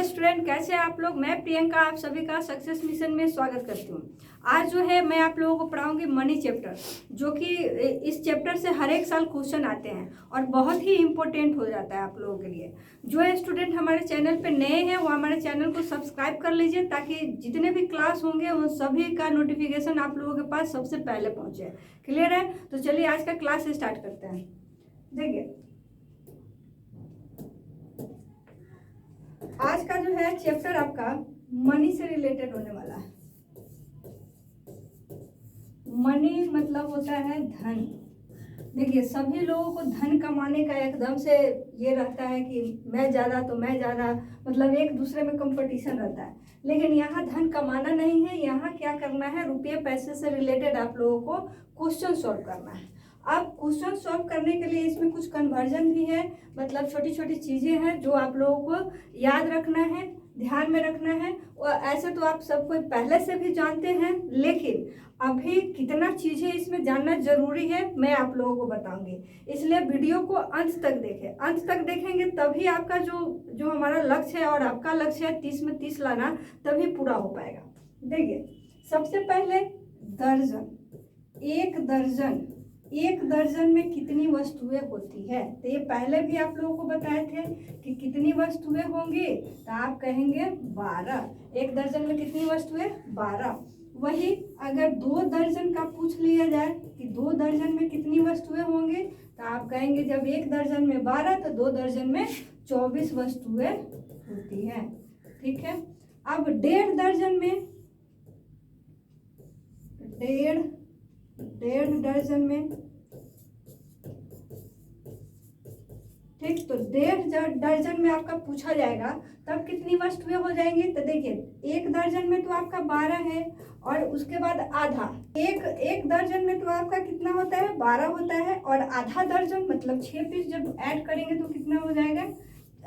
Student, कैसे हैं आप लोग। मैं प्रियंका आप सभी का सक्सेस मिशन में स्वागत करती हूँ। आज जो है मैं आप लोगों को पढ़ाऊंगी मनी चैप्टर, जो कि इस चैप्टर से हर एक साल क्वेश्चन आते हैं और बहुत ही इंपॉर्टेंट हो जाता है आप लोगों के लिए। जो स्टूडेंट हमारे चैनल पे नए हैं वो हमारे चैनल को सब्सक्राइब कर लीजिए, ताकि जितने भी क्लास होंगे उन सभी का नोटिफिकेशन आप लोगों के पास सबसे पहले पहुँचे। क्लियर है? तो चलिए आज का क्लास स्टार्ट करते हैं। देखिए, आज का जो है चैप्टर आपका मनी से रिलेटेड होने वाला है। मनी मतलब होता है धन। देखिए, सभी लोगों को धन कमाने का एकदम से ये रहता है कि मैं ज़्यादा तो मैं ज़्यादा, मतलब एक दूसरे में कंपटीशन रहता है। लेकिन यहाँ धन कमाना नहीं है, यहाँ क्या करना है, रुपये पैसे से रिलेटेड आप लोगों को क्वेश्चन सॉल्व करना है। अब क्वेश्चन सॉल्व करने के लिए इसमें कुछ कन्वर्जन भी है, मतलब छोटी छोटी चीज़ें हैं जो आप लोगों को याद रखना है, ध्यान में रखना है। और ऐसे तो आप सब कोई पहले से भी जानते हैं, लेकिन अभी कितना चीज़ें इसमें जानना जरूरी है मैं आप लोगों को बताऊंगी। इसलिए वीडियो को अंत तक देखें। अंत तक देखेंगे तभी आपका जो हमारा लक्ष्य है और आपका लक्ष्य है 30 में 30 लाना, तभी पूरा हो पाएगा। देखिए, सबसे पहले दर्जन। एक दर्जन में कितनी वस्तुएं होती है, तो ये पहले भी आप लोगों को बताए थे कि कितनी वस्तुएं होंगी, तो आप कहेंगे 12। एक दर्जन में कितनी वस्तुएं? 12। वही अगर 2 दर्जन का पूछ लिया जाए कि 2 दर्जन में कितनी वस्तुएं होंगी, तो आप कहेंगे जब 1 दर्जन में 12 तो 2 दर्जन में 24 वस्तुएं होती हैं। ठीक है। अब 1.5 दर्जन में, 1.5 दर्जन में, ठीक, तो 1.5 दर्जन में आपका पूछा जाएगा तब कितनी वस्तुएं हो जाएंगी। तो देखिए, 1 दर्जन में तो आपका 12 है और उसके बाद आधा। एक दर्जन में तो आपका कितना होता है? 12 होता है, और आधा दर्जन मतलब 6 पीस जब ऐड करेंगे तो कितना हो जाएगा?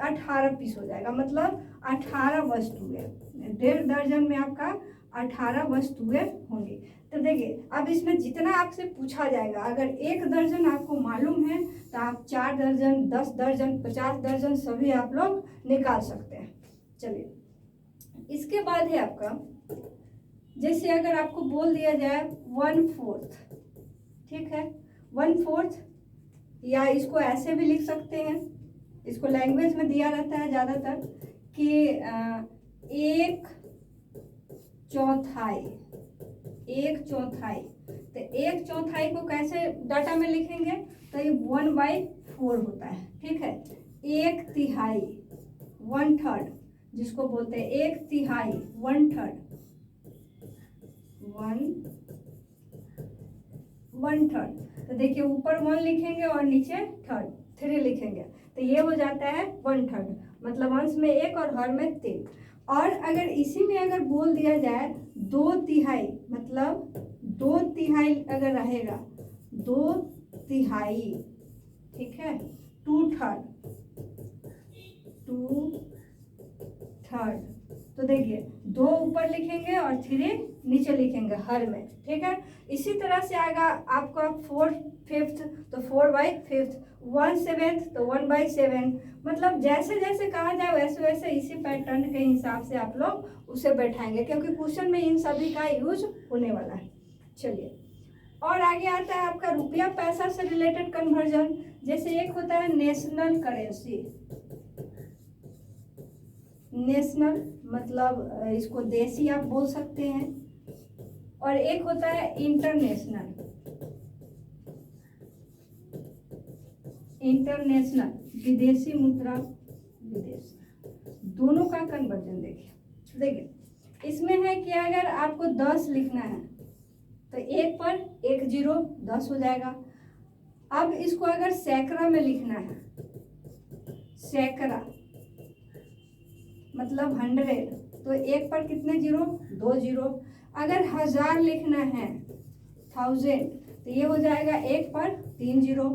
18 पीस हो जाएगा, मतलब 18 वस्तुएं। 1.5 दर्जन में आपका 18 वस्तुएं होंगी। तो देखिए, अब इसमें जितना आपसे पूछा जाएगा, अगर 1 दर्जन आपको मालूम है तो आप 4 दर्जन, 10 दर्जन, 50 दर्जन सभी आप लोग निकाल सकते हैं। चलिए, इसके बाद है आपका, जैसे अगर आपको बोल दिया जाए 1/4, ठीक है, 1/4, या इसको ऐसे भी लिख सकते हैं, इसको लैंग्वेज में दिया रहता है ज़्यादातर कि 1/4। 1/4, तो 1/4 को कैसे डाटा में लिखेंगे, तो ये 1/4 होता है। ठीक है। 1/3, 1/3, जिसको बोलते हैं 1/3, 1/3, 1/3। तो देखिए, ऊपर 1 लिखेंगे और नीचे 3 लिखेंगे, तो ये हो जाता है 1/3, मतलब अंश में 1 और हर में 3। और अगर इसी में अगर बोल दिया जाए 2/3, मतलब 2/3 अगर रहेगा, 2/3, ठीक है, 2/3, तो देखिए 2 ऊपर लिखेंगे और 3 नीचे लिखेंगे हर में। ठीक है। इसी तरह से आएगा आपका 4/5, तो 4/5, 1/7 तो 1/7, मतलब जैसे जैसे कहा जाए वैसे वैसे इसी पैटर्न के हिसाब से आप लोग उसे बैठाएंगे, क्योंकि क्वेश्चन में इन सभी का यूज होने वाला है। चलिए, और आगे आता है आपका रुपया पैसा से रिलेटेड कन्वर्जन। जैसे एक होता है नेशनल करेंसी, नेशनल मतलब इसको देसी आप बोल सकते हैं, और एक होता है इंटरनेशनल। इंटरनेशनल विदेशी मुद्रा, विदेशी, दोनों का कन्वर्जन देखिए इसमें है कि अगर आपको 10 लिखना है तो 1 पर 1 0 10 हो जाएगा। अब इसको अगर सैकड़ा में लिखना है, सैकड़ा मतलब 100, तो 1 पर कितने 0? 2 0। अगर 1000 लिखना है, 1000, तो ये हो जाएगा 1 पर 3 0।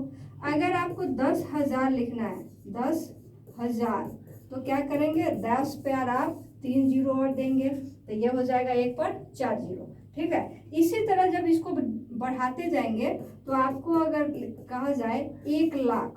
अगर आपको 10,000 लिखना है, 10,000, तो क्या करेंगे, 10 पर आप 3 0 और देंगे, तो ये हो जाएगा 1 पर 4 0। ठीक है। इसी तरह जब इसको बढ़ाते जाएंगे तो आपको अगर कहा जाए 1 लाख,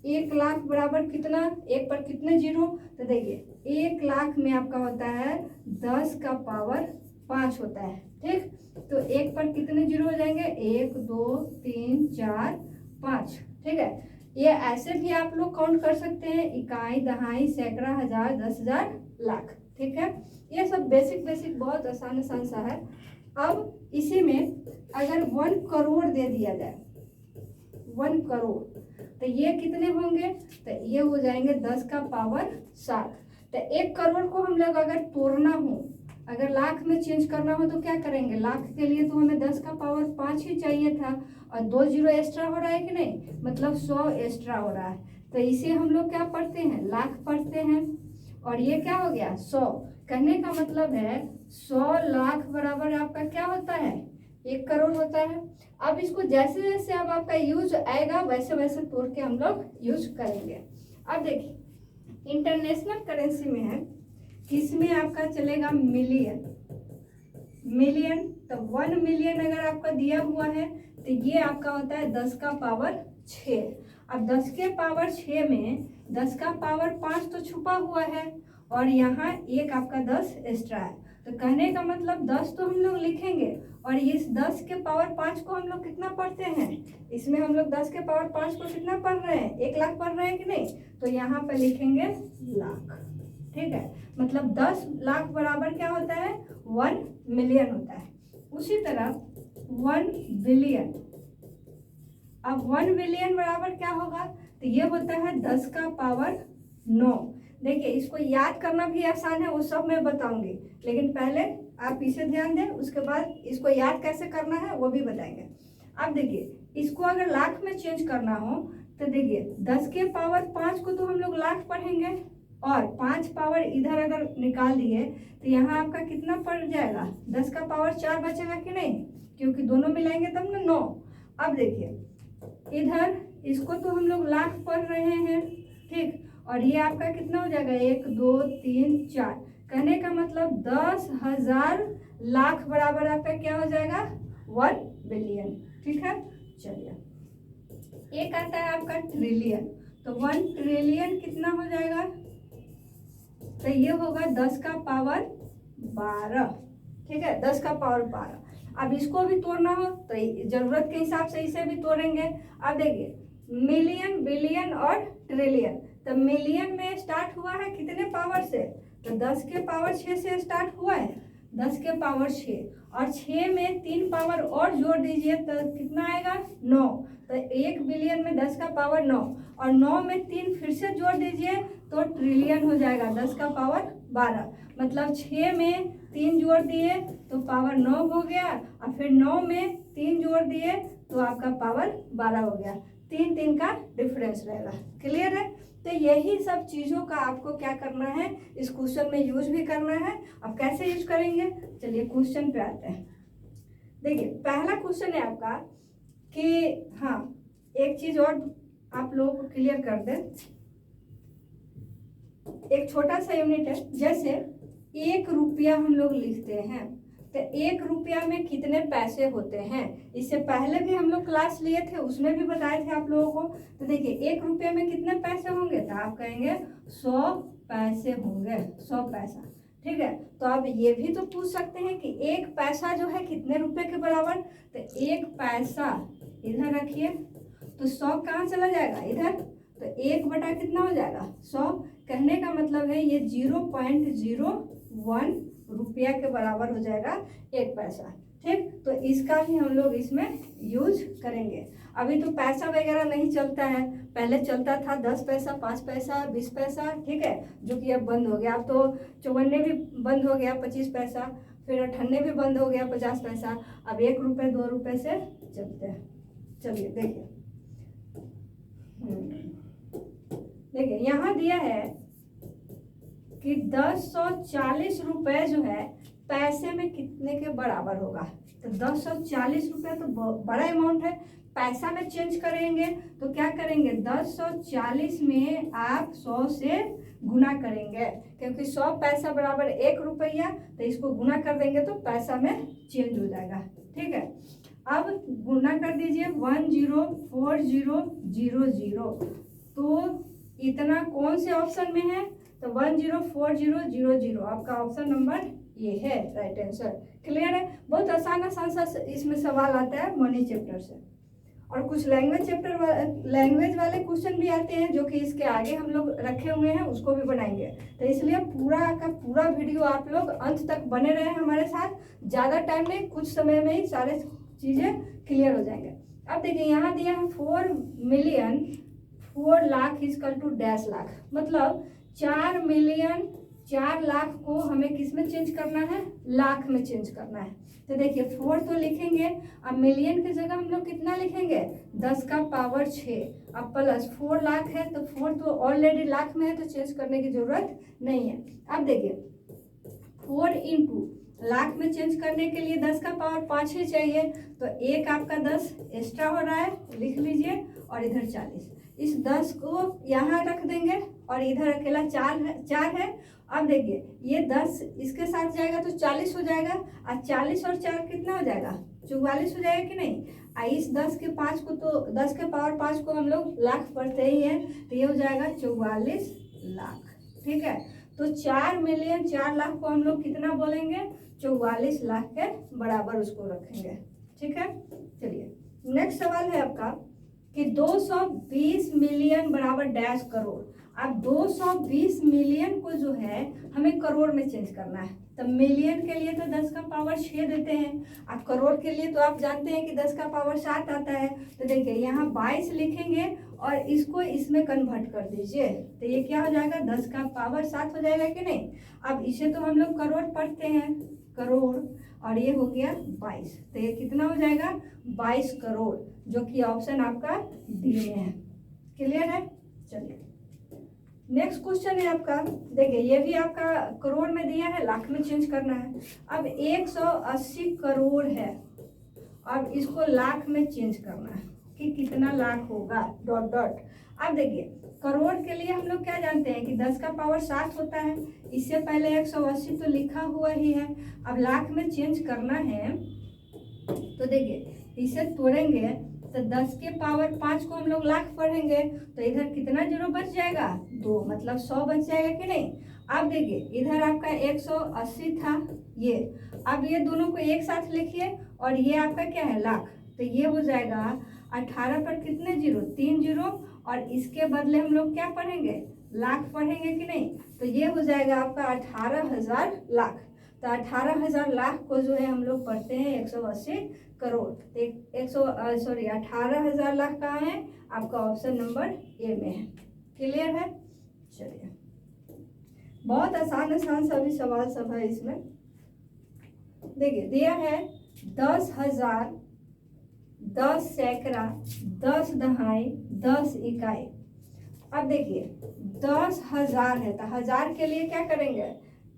1,00,000 बराबर कितना, एक पर कितने जीरो, तो देखिए 1,00,000 में आपका होता है 10 का पावर 5 होता है। ठीक, तो एक पर कितने जीरो हो जाएंगे, 1 2 3 4 5। ठीक है, ये ऐसे भी आप लोग काउंट कर सकते हैं, इकाई, दहाई, सैकड़ा, हजार, 10,000, लाख। ठीक है, ये सब बेसिक बहुत आसान सा है। अब इसी में अगर 1 करोड़ दे दिया जाए, 1 करोड़, तो ये कितने होंगे, तो ये हो जाएंगे 10 का पावर 7। तो 1 करोड़ को हम लोग अगर तोड़ना हो, अगर लाख में चेंज करना हो तो क्या करेंगे, लाख के लिए तो हमें 10 का पावर 5 ही चाहिए था, और 2 जीरो एक्स्ट्रा हो रहा है कि नहीं, मतलब 100 एक्स्ट्रा हो रहा है। तो इसे हम लोग क्या पढ़ते हैं, लाख पढ़ते हैं। और ये क्या हो गया, 100। कहने का मतलब है 100 लाख बराबर आपका क्या होता है, 1 करोड़ होता है। अब इसको जैसे जैसे अब आपका यूज आएगा वैसे वैसे तोड़ के हम लोग यूज करेंगे। अब देखिए इंटरनेशनल करेंसी में है, किसमें आपका चलेगा, मिलियन। मिलियन, तो 1 मिलियन अगर आपका दिया हुआ है तो ये आपका होता है 10 का पावर 6। अब 10 के पावर 6 में 10 का पावर 5 तो छुपा हुआ है, और यहाँ एक आपका 10 एक्स्ट्रा है। तो कहने का मतलब 10 तो हम लोग लिखेंगे, और इस 10 के पावर 5 को हम लोग कितना पढ़ते हैं, इसमें हम लोग 10 के पावर 5 को कितना पढ़ रहे हैं, 1,00,000 पढ़ रहे हैं कि नहीं, तो यहाँ पर लिखेंगे लाख। ठीक है, मतलब 10 लाख बराबर क्या होता है, 1 मिलियन होता है। उसी तरह 1 बिलियन। अब 1 बिलियन बराबर क्या होगा, तो ये होता है 10 का पावर 9। देखिए इसको याद करना भी आसान है, वो सब मैं बताऊंगी, लेकिन पहले आप इसे ध्यान दें, उसके बाद इसको याद कैसे करना है वो भी बताएंगे। अब देखिए इसको अगर लाख में चेंज करना हो तो देखिए 10 के पावर 5 को तो हम लोग लाख पढ़ेंगे, और 5 पावर इधर अगर निकाल दिए तो यहाँ आपका कितना पड़ जाएगा, 10 का पावर 4 बचेगा कि नहीं, क्योंकि दोनों मिलाएंगे तब ना 9। अब देखिए इधर इसको तो हम लोग लाख पढ़ रहे हैं, ठीक, और ये आपका कितना हो जाएगा, 1 2 3 4। कहने का मतलब 10,000 लाख बराबर आपका क्या हो जाएगा, 1 बिलियन। ठीक है, चलिए एक आता है आपका ट्रिलियन। तो 1 ट्रिलियन कितना हो जाएगा, तो ये होगा 10 का पावर 12। ठीक है, 10 का पावर 12। अब इसको भी तोड़ना हो तो जरूरत के हिसाब से इसे भी तोड़ेंगे। अब देखिए मिलियन, बिलियन और ट्रिलियन, तो मिलियन में स्टार्ट हुआ है कितने पावर से, तो 10 के पावर 6 से स्टार्ट हुआ है, 10 के पावर 6, और 6 में 3 पावर और जोड़ दीजिए तो कितना आएगा, 9। तो 1 बिलियन में 10 का पावर 9, और 9 में 3 फिर से जोड़ दीजिए तो ट्रिलियन हो जाएगा 10 का पावर 12। मतलब 6 में 3 जोड़ दिए तो पावर 9 हो गया, और फिर 9 में 3 जोड़ दिए तो आपका पावर 12 हो गया। 3 का डिफरेंस रहेगा। क्लियर है, तो यही सब चीज़ों का आपको क्या करना है, इस क्वेश्चन में यूज भी करना है। अब कैसे यूज करेंगे, चलिए क्वेश्चन पे आते हैं। देखिए पहला क्वेश्चन है आपका कि हाँ एक चीज और आप लोगों को क्लियर कर दें, एक छोटा सा यूनिट है, जैसे 1 रुपया हम लोग लिखते हैं तो 1 रुपया में कितने पैसे होते हैं, इससे पहले भी हम लोग क्लास लिए थे, उसमें भी बताए थे आप लोगों को। तो देखिए 1 रुपये में कितने पैसे होंगे, तो आप कहेंगे 100 पैसे होंगे, 100 पैसा। ठीक है, तो आप ये भी तो पूछ सकते हैं कि 1 पैसा जो है कितने रुपए के बराबर, तो 1 पैसा इधर रखिए तो 100 कहाँ चला जाएगा, इधर, तो 1 बटा कितना हो जाएगा, 100। कहने का मतलब है ये 0.01 रुपया के बराबर हो जाएगा 1 पैसा। ठीक, तो इसका भी हम लोग इसमें यूज करेंगे। अभी तो पैसा वगैरह नहीं चलता है, पहले चलता था 10 पैसा, 5 पैसा, 20 पैसा, ठीक है, जो कि अब बंद हो गया। अब तो 54 भी बंद हो गया, 25 पैसा, फिर 98 भी बंद हो गया, 50 पैसा। अब 1 रुपये 2 रुपये से चलते हैं। चलिए देखिए, देखिए यहाँ दिया है कि 1040 रुपये जो है पैसे में कितने के बराबर होगा। तो 1040 रुपये तो बड़ा अमाउंट है, पैसा में चेंज करेंगे तो क्या करेंगे, 1040 में आप 100 से गुना करेंगे, क्योंकि 100 पैसा बराबर 1 रुपया, तो इसको गुना कर देंगे तो पैसा में चेंज हो जाएगा। ठीक है, अब गुना कर दीजिए 104000, तो इतना कौन से ऑप्शन में है? तो 104000 आपका ऑप्शन नंबर ये है राइट आंसर। क्लियर है? बहुत आसान आसान सा इसमें सवाल आता है मनी चैप्टर से। और कुछ लैंग्वेज वाले क्वेश्चन भी आते हैं जो कि इसके आगे हम लोग रखे हुए हैं, उसको भी बनाएंगे। तो इसलिए पूरा का पूरा वीडियो आप लोग अंत तक बने रहे हमारे साथ। ज़्यादा टाइम में, कुछ समय में ही सारे चीज़ें क्लियर हो जाएंगे। अब देखिए यहाँ दिया है 4 lakh equal to dash lakh, मतलब 4 लाख को हमें किस में चेंज करना है? लाख में चेंज करना है। तो देखिए 4 तो लिखेंगे, अब मिलियन की जगह हम लोग कितना लिखेंगे? 10 का पावर 6। अब प्लस 4 लाख है तो 4 तो ऑलरेडी लाख में है तो चेंज करने की जरूरत नहीं है। अब देखिए 4 इंटू लाख में चेंज करने के लिए 10 का पावर 5 ही चाहिए, तो एक आपका 10 एक्स्ट्रा हो रहा है, लिख लीजिए। और इधर 40, इस 10 को यहाँ रख देंगे और इधर अकेला 4 है। अब देखिए ये 10 इसके साथ जाएगा तो 40 हो जाएगा, और 40 और 4 कितना हो जाएगा? 44 हो जाएगा कि नहीं? इस 10 के 5 को, तो 10 के पावर 5 को हम लोग लाख पढ़ते ही हैं, तो ये हो जाएगा 44 लाख। ठीक है, तो 4 लाख को हम लोग कितना बोलेंगे? 44 लाख के बराबर उसको रखेंगे। ठीक है, चलिए नेक्स्ट सवाल है आपका कि 220 मिलियन बराबर डैश करोड़। अब 220 मिलियन को जो है हमें करोड़ में चेंज करना है। तो मिलियन के लिए तो 10 का पावर 6 देते हैं, अब करोड़ के लिए तो आप जानते हैं कि 10 का पावर 7 आता है। तो देखिए यहाँ 22 लिखेंगे और इसको इसमें कन्वर्ट कर दीजिए, तो ये क्या हो जाएगा? 10 का पावर 7 हो जाएगा कि नहीं? अब इसे तो हम लोग करोड़ पढ़ते हैं, करोड़, और ये हो गया 22, तो ये कितना हो जाएगा? 22 करोड़, जो कि ऑप्शन आपका डी में है। क्लियर है? चलिए नेक्स्ट क्वेश्चन है आपका, देखिए ये भी आपका करोड़ में दिया है, लाख में चेंज करना है। अब 180 करोड़ है, अब इसको लाख में चेंज करना है कि कितना लाख होगा, डॉट डॉट। अब देखिए करोड़ के लिए हम लोग क्या जानते हैं कि 10 का पावर 7 होता है, इससे पहले 180 तो लिखा हुआ ही है। अब लाख में चेंज करना है तो देखिए इसे तोड़ेंगे तो 10 के पावर 5 को हम लोग लाख पढ़ेंगे, तो इधर कितना जीरो बच जाएगा? 2, मतलब 100 बच जाएगा कि नहीं? अब देखिए इधर आपका 180 था ये, अब ये दोनों को एक साथ लिखिए और ये आपका क्या है? लाख। तो ये हो जाएगा 18 पर कितने जीरो? 3 जीरो, और इसके बदले हम लोग क्या पढ़ेंगे? लाख पढ़ेंगे कि नहीं? तो ये हो जाएगा आपका 18,000 लाख। तो 18,000 लाख को जो है हम लोग पढ़ते हैं 180 करोड़। तो 18,000 लाख कहाँ है? आपका ऑप्शन नंबर ए में है। क्लियर है? चलिए बहुत आसान आसान सभी सवाल सब है इसमें। देखिए दिया है 10,000, 10 सैकड़ा, 10 दहाई, 10 इकाई। अब देखिए 10,000 है तो 1000 के लिए क्या करेंगे?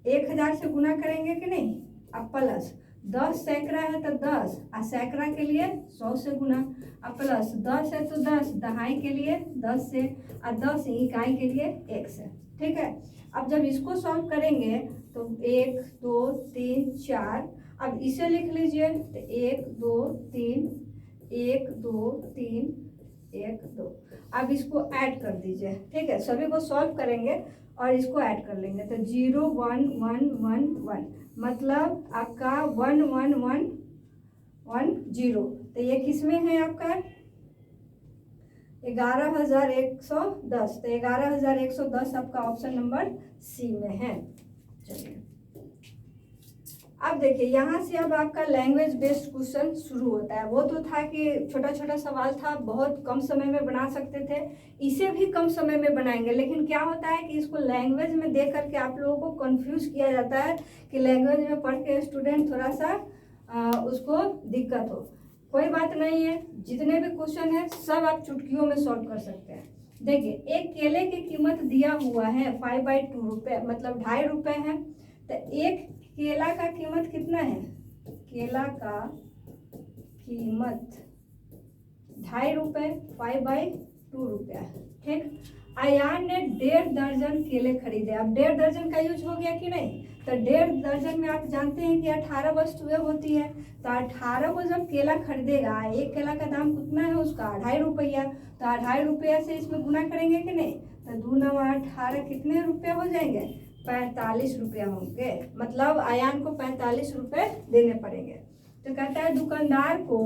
1000 से गुना करेंगे कि नहीं? अब प्लस 10 सैकड़ा है तो 10, और सैकड़ा के लिए 100 से गुना, अब प्लस 10 है तो 10, दहाई के लिए 10 से, और 10 इकाई के लिए 1 से। ठीक है, अब जब इसको सॉल्व करेंगे तो 1 2 3 4, अब इसे लिख लीजिए तो 1 2 3, 1 2 3, 1 2। अब इसको ऐड कर दीजिए। ठीक है, सभी को सॉल्व करेंगे और इसको ऐड कर लेंगे तो 0 1 1 1 1, मतलब आपका 1 1 1 1 0। तो ये किस में है आपका? 11,110। तो 11,110 आपका ऑप्शन नंबर सी में है। चलिए अब देखिए यहाँ से अब आपका लैंग्वेज बेस्ड क्वेश्चन शुरू होता है। वो तो था कि छोटा छोटा सवाल था, बहुत कम समय में बना सकते थे, इसे भी कम समय में बनाएंगे। लेकिन क्या होता है कि इसको लैंग्वेज में देख करके आप लोगों को कंफ्यूज किया जाता है कि लैंग्वेज में पढ़ के स्टूडेंट थोड़ा सा उसको दिक्कत हो। कोई बात नहीं है, जितने भी क्वेश्चन है सब आप चुटकियों में सॉल्व कर सकते हैं। देखिए एक केले की कीमत दिया हुआ है 5/2 रुपये, मतलब 2.5 रुपये है। तो एक केला का कीमत कितना है? केला का कीमत 2.5 रुपये, 5/2 रुपया। ठीक, अयान ने 1.5 दर्जन केले खरीदे। अब 1.5 दर्जन का यूज हो गया कि नहीं, तो 1.5 दर्जन में आप जानते हैं कि 18 वस्तुएं होती है। तो 18 को जब केला खरीदेगा, एक केला का दाम कितना है उसका 2.5 रुपया, तो 2.5 रुपया से इसमें गुना करेंगे कि नहीं, तो 2 9 18 कितने रुपये हो जाएंगे, 45 रुपया होंगे। मतलब अयान को 45 रुपये देने पड़ेंगे। तो कहता है दुकानदार को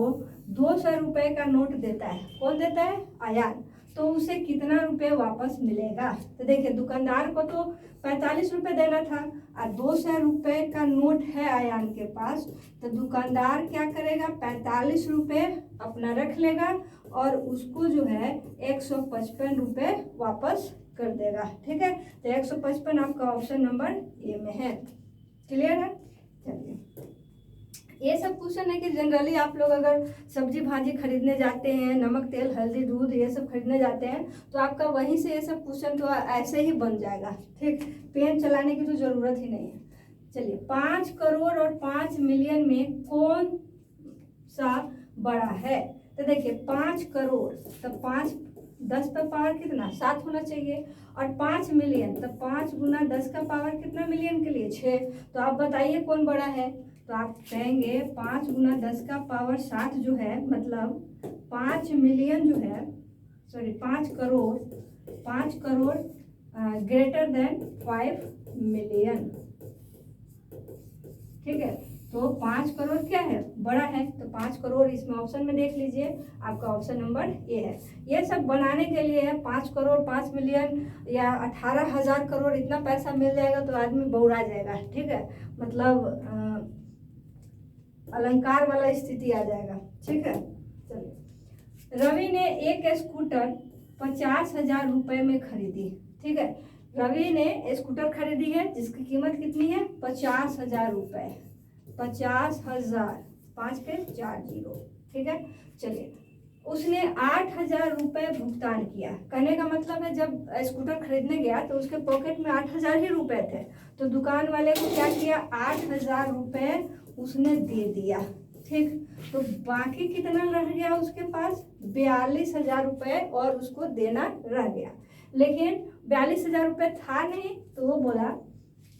200 रुपये का नोट देता है। कौन देता है, अयान। तो उसे कितना रुपए वापस मिलेगा, तो देखिए दुकानदार को तो 45 रुपये देना था और 200 रुपये का नोट है अयान के पास, तो दुकानदार क्या करेगा, 45 रुपये अपना रख लेगा और उसको जो है 155 रुपये वापस कर देगा। ठीक है, तो 155 आपका ऑप्शन नंबर ए में है। क्लियर है। चलिए, ये सब क्वेश्चन है कि जनरली आप लोग अगर सब्जी भाजी खरीदने जाते हैं, नमक तेल हल्दी दूध ये सब खरीदने जाते हैं, तो आपका वहीं से ये सब क्वेश्चन तो ऐसे ही बन जाएगा। ठीक, पेन चलाने की तो ज़रूरत ही नहीं है। चलिए, 5 करोड़ और 5 मिलियन में कौन सा बड़ा है, तो देखिए 5 करोड़ तो 5 10 का पावर कितना 7 होना चाहिए, और 5 मिलियन तो 5 गुना 10 का पावर कितना मिलियन के लिए 6। तो आप बताइए कौन बड़ा है, तो आप कहेंगे 5 गुना 10 का पावर 7 जो है, मतलब 5 मिलियन जो है, sorry 5 crore greater than 5 million. ठीक है, तो 5 करोड़ क्या है, बड़ा है, तो 5 करोड़ इसमें ऑप्शन में देख लीजिए, आपका ऑप्शन नंबर ए है। ये सब बनाने के लिए है 5 करोड़ 5 मिलियन या 18,000 करोड़ इतना पैसा मिल जाएगा तो आदमी बौरा जाएगा। ठीक है, मतलब अलंकार वाला स्थिति आ जाएगा। ठीक है, चलिए, रवि ने एक स्कूटर 50,000 रुपये में खरीदी। ठीक है, रवि ने स्कूटर खरीदी है जिसकी कीमत कितनी है 50,000 रुपये, 50,000 5 पे 4 जीरो। ठीक है, चलिए, उसने 8,000 रुपये भुगतान किया। कहने का मतलब है जब स्कूटर खरीदने गया तो उसके पॉकेट में 8,000 ही रुपये थे, तो दुकान वाले को क्या किया 8,000 रुपये उसने दे दिया। ठीक, तो बाकी कितना रह गया उसके पास 42,000 रुपये और उसको देना रह गया। लेकिन 42,000 रुपये था नहीं, तो वो बोला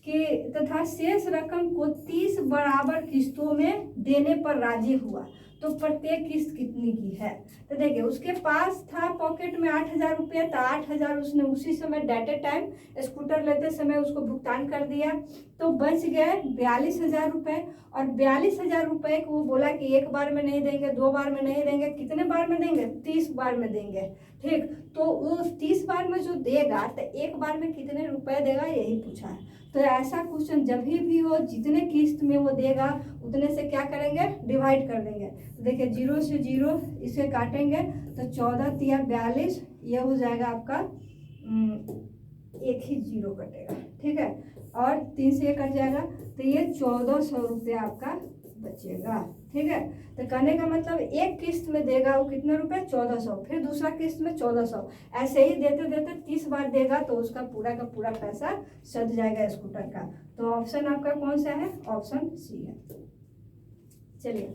कि तथा शेष रकम को 30 बराबर किस्तों में देने पर राजी हुआ, तो प्रत्येक किस्त कितनी की है। तो देखिए उसके पास था पॉकेट में 8,000 रुपये, तो 8,000 उसने उसी समय डेटे टाइम स्कूटर लेते समय उसको भुगतान कर दिया, तो बच गए 42,000 रुपये। और 42,000 रुपये को वो बोला कि एक बार में नहीं देंगे, 2 बार में नहीं देंगे, कितने बार में देंगे 30 बार में देंगे। ठीक, तो वो 30 बार में जो देगा तो एक बार में कितने रुपए देगा यही पूछा है। तो ऐसा क्वेश्चन जब भी हो, जितने किस्त में वो देगा उतने से क्या करेंगे डिवाइड कर देंगे। तो देखिए 0 से 0 इसे काटेंगे तो 14 तिया 42, ये हो जाएगा आपका एक ही 0 कटेगा। ठीक है, और 3 से 1 कट जाएगा, तो ये 1400 रुपया आपका बचेगा। ठीक है, तो कहने का मतलब एक किस्त में देगा वो कितने रुपए 1400, फिर दूसरा किस्त में 1400, ऐसे ही देते देते 30 बार देगा तो उसका पूरा का पूरा पैसा सध जाएगा स्कूटर का। तो ऑप्शन आपका कौन सा है, ऑप्शन सी है। चलिए,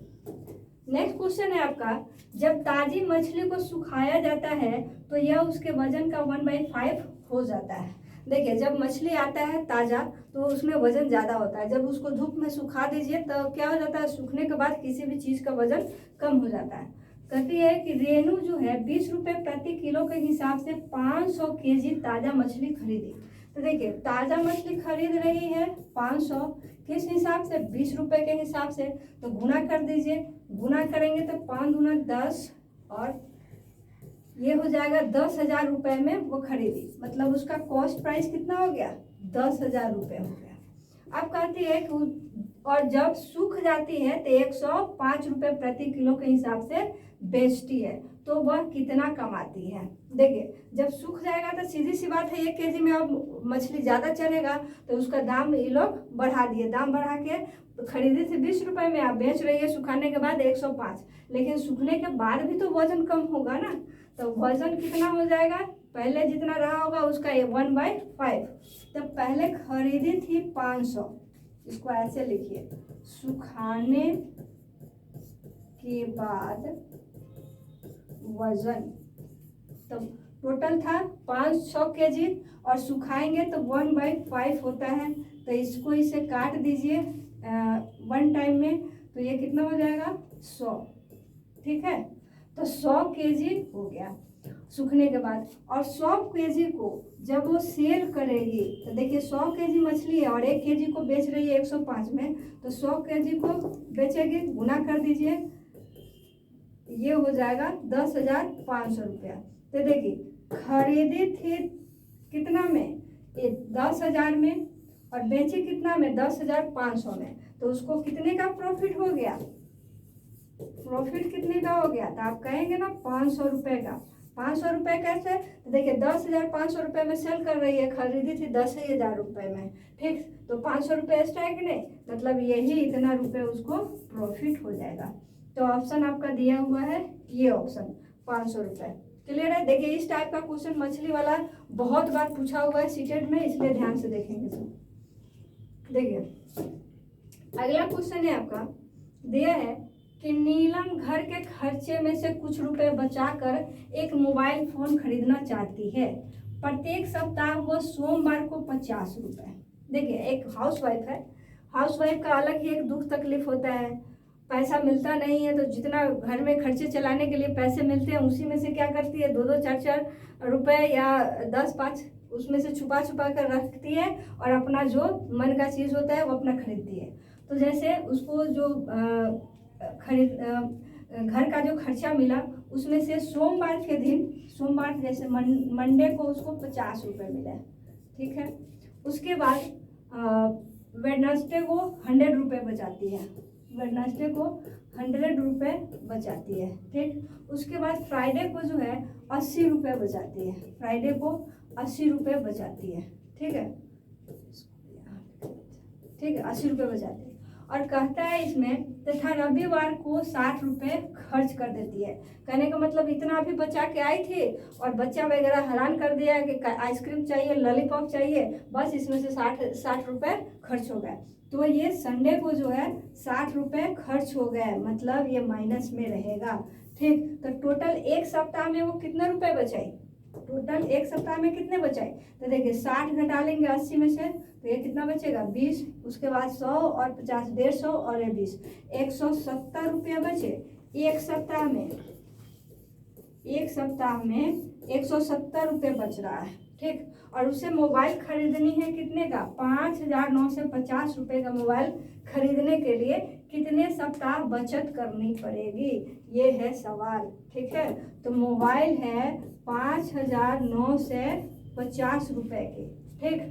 नेक्स्ट क्वेश्चन है आपका, जब ताजी मछली को सुखाया जाता है तो यह उसके वजन का 1/5 हो जाता है। देखिए जब मछली आता है ताज़ा तो उसमें वजन ज़्यादा होता है, जब उसको धूप में सुखा दीजिए तो क्या हो जाता है, सूखने के बाद किसी भी चीज़ का वजन कम हो जाता है। कहती है कि रेनू जो है 20 रुपये प्रति किलो के हिसाब से 500 केजी ताज़ा मछली खरीदी। तो देखिए ताज़ा मछली खरीद रही है 500, किस हिसाब से 20 रुपये के हिसाब से, तो गुना कर दीजिए, गुना करेंगे तो 5 गुना 10 और ये हो जाएगा 10,000 रुपये में वो खरीदी, मतलब उसका कॉस्ट प्राइस कितना हो गया 10,000 रुपये हो गया। अब कहती है कि और जब सूख जाती है तो 105 रुपये प्रति किलो के हिसाब से बेचती है, तो वह कितना कमाती है। देखिए जब सूख जाएगा तो सीधी सी बात है 1 केजी में अब मछली ज़्यादा चलेगा तो उसका दाम ये लोग बढ़ा दिए, दाम बढ़ा के खरीदी थी 20 रुपये में, आप बेच रही है सुखाने के बाद 105, लेकिन सूखने के बाद भी तो वजन कम होगा ना, तो वजन कितना हो जाएगा, पहले जितना रहा होगा उसका 1/5। तो पहले खरीदी थी 500, इसको ऐसे लिखिए, सुखाने के बाद वजन, तो टोटल था 500 kg और सुखाएंगे तो 1/5 होता है। तो इसको इसे काट दीजिए 1 टाइम में, तो ये कितना हो जाएगा 100। ठीक है, तो 100 kg हो गया सूखने के बाद। और 100 kg को जब वो सेल करेगी तो देखिए 100 kg मछली है और 1 kg को बेच रही है 105 में, तो 100 kg को बेचेगी, गुना कर दीजिए, ये हो जाएगा 10,500 रुपया। तो देखिए खरीदी थी कितना में, 10,000 में और बेची कितना में, 10,500 में, तो उसको कितने का प्रॉफिट हो गया, प्रॉफिट कितने का हो गया, तो आप कहेंगे ना 500 रुपये का। 500 रुपये कैसे, तो देखिए 10,500 रुपये में सेल कर रही है, खरीदी थी 10,000 रुपये में, ठीक, तो 500 रुपये एक्स्ट्रा है कि नहीं, मतलब यही इतना रुपये उसको प्रॉफिट हो जाएगा। तो ऑप्शन आपका दिया हुआ है ये ऑप्शन 500 रुपये। क्लियर है। देखिए इस टाइप का क्वेश्चन मछली वाला बहुत बार पूछा हुआ है सीटेट में, इसलिए ध्यान से देखेंगे सब। देखिए अगला क्वेश्चन है आपका, दिया है कि नीलम घर के खर्चे में से कुछ रुपए बचाकर एक मोबाइल फोन खरीदना चाहती है। प्रत्येक सप्ताह वो सोमवार को 50 रुपये। देखिए एक हाउसवाइफ है, हाउसवाइफ का अलग ही एक दुख तकलीफ होता है, पैसा मिलता नहीं है, तो जितना घर में खर्चे चलाने के लिए पैसे मिलते हैं उसी में से क्या करती है 2-2, 4-4 रुपए या 10-5 उसमें से छुपा छुपा कर रखती है और अपना जो मन का चीज़ होता है वो अपना खरीदती है। तो जैसे उसको जो घर का जो खर्चा मिला उसमें से सोमवार के दिन, सोमवार जैसे मंडे को उसको 50 रुपये मिला, ठीक है। उसके बाद वेडनेसडे को 100 रुपये बचाती है, वेडनेसडे को 100 रुपये बचाती है, ठीक। उसके बाद फ्राइडे को जो है 80 रुपये बचाती है, फ्राइडे को 80 रुपये बचाती है, ठीक है, ठीक है, 80 रुपये बचाती है। और कहता है इसमें तथा रविवार को 60 रुपये खर्च कर देती है। कहने का मतलब इतना अभी बचा के आई थी और बच्चा वगैरह हैरान कर दिया कि आइसक्रीम चाहिए, लॉलीपॉप चाहिए, बस इसमें से 60 रुपये खर्च हो गए। तो ये संडे को जो है 60 रुपये खर्च हो गए, मतलब ये माइनस में रहेगा, ठीक। तो टोटल एक सप्ताह में वो कितने रुपए बचाई, टोटल एक सप्ताह में कितने बचाए, तो देखिए 60 घटा लेंगे 80 में से, तो ये कितना बचेगा 20, उसके बाद 100 और 50, 150 और ये 20, 170 रुपये बचे एक सप्ताह में। एक सप्ताह में 170 रुपये बच रहा है, ठीक। और उसे मोबाइल खरीदनी है कितने का, 5,950 रुपये का मोबाइल खरीदने के लिए कितने सप्ताह बचत करनी पड़ेगी, ये है सवाल, ठीक है। तो मोबाइल है 5,950 रुपये के, ठीक,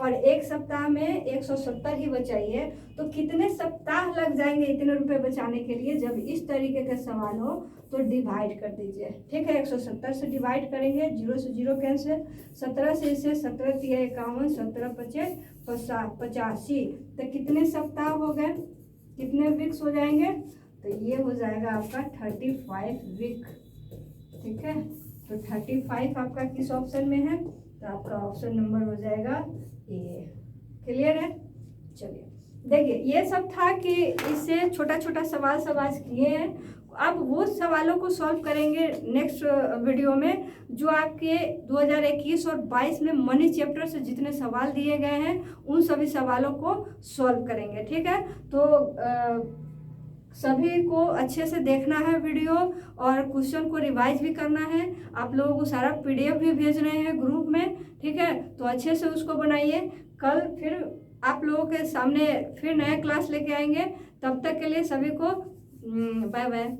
और एक सप्ताह में 170 ही बचाइए, तो कितने सप्ताह लग जाएंगे इतने रुपए बचाने के लिए। जब इस तरीके का सवाल हो तो डिवाइड कर दीजिए, ठीक है। 170 से डिवाइड करेंगे, 0 से 0 कैंसिल, 17 से इसे 17 × 51, 17 × 5 = 85, तो कितने सप्ताह हो गए, कितने वीक्स हो जाएंगे, तो ये हो जाएगा आपका 35 वीक, ठीक है। तो 35 आपका किस ऑप्शन में है, तो आपका ऑप्शन नंबर हो जाएगा ये। क्लियर है। चलिए देखिए ये सब था कि इससे छोटा छोटा सवाल किए हैं। अब वो सवालों को सॉल्व करेंगे नेक्स्ट वीडियो में, जो आपके 2021 और 22 में मनी चैप्टर से जितने सवाल दिए गए हैं उन सभी सवालों को सॉल्व करेंगे, ठीक है। तो सभी को अच्छे से देखना है वीडियो और क्वेश्चन को रिवाइज भी करना है। आप लोगों को सारा PDF भी भेज रहे हैं ग्रुप में, ठीक है, तो अच्छे से उसको बनाइए। कल फिर आप लोगों के सामने फिर नया क्लास लेके आएंगे, तब तक के लिए सभी को बाय बाय।